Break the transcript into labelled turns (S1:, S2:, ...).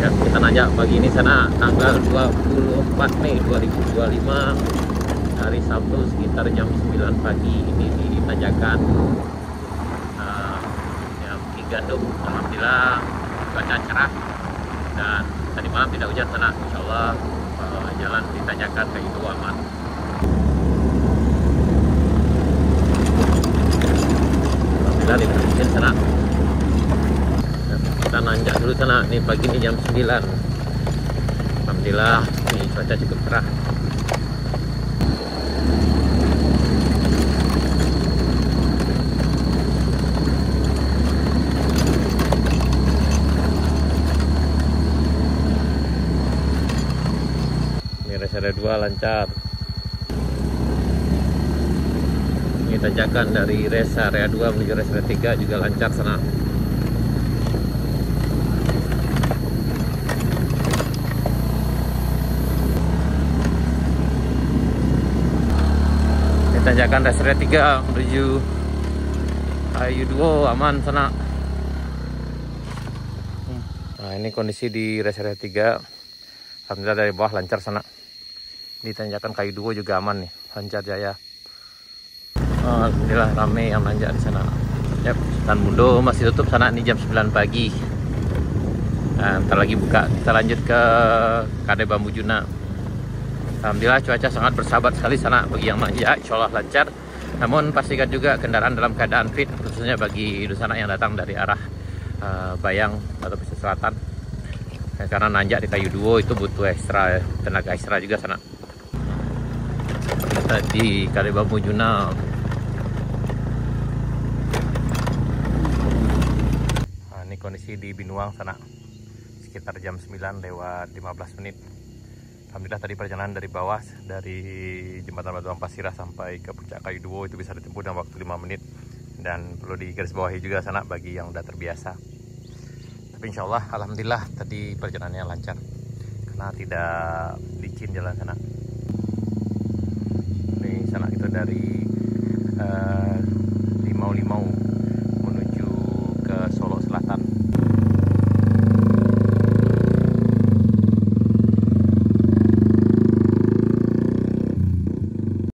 S1: Ya, kita nanjak pagi ini sana tanggal 24 Mei 2025 hari Sabtu sekitar jam 9 pagi ini di tanjakan yang di Gandum. Alhamdulillah cuaca cerah dan tadi malam tidak hujan sana. Insya Allah jalan di tanjakan kayak itu aman. Alhamdulillah tidak hujan sana. Kita nanjak dulu sana nih pagi ini jam 9. Alhamdulillah ini cuaca cukup cerah. Ini rest area 2 lancar. Ini tanjakan dari rest area 2 menuju rest area 3 juga lancar sana. Tanjakan rest area 3 menuju Ayu2 aman sana. Nah, ini kondisi di rest area 3. Alhamdulillah dari bawah lancar sana. Di tanjakan Kayu2 juga aman nih, lancar jaya. Alhamdulillah rame yang nanjak di sana. Yap, Sultan Mundo masih tutup sana nih jam 9 pagi. Nah, ntar lagi buka. Kita lanjut ke Kade Bambu Juna. Alhamdulillah cuaca sangat bersahabat sekali sana bagi yang nanjak, insya Allah lancar. Namun pastikan juga kendaraan dalam keadaan fit, khususnya bagi sana yang datang dari arah Bayang atau Pesisir Selatan. Karena nanjak di Kayu2 itu butuh ekstra tenaga ekstra juga sana. Kita di Kade Bambu Juna. Nah, ini kondisi di Binuang sana sekitar jam 9 lewat 15 menit. Alhamdulillah tadi perjalanan dari bawah, dari jembatan Batuang Pasirah sampai ke puncak Kayu2 itu bisa ditempuh dalam waktu 5 menit. Dan perlu digarisbawahi juga sana bagi yang udah terbiasa. Tapi insya Allah, alhamdulillah tadi perjalanannya lancar karena tidak licin jalan sana. Ini sana itu dari Limau-Limau.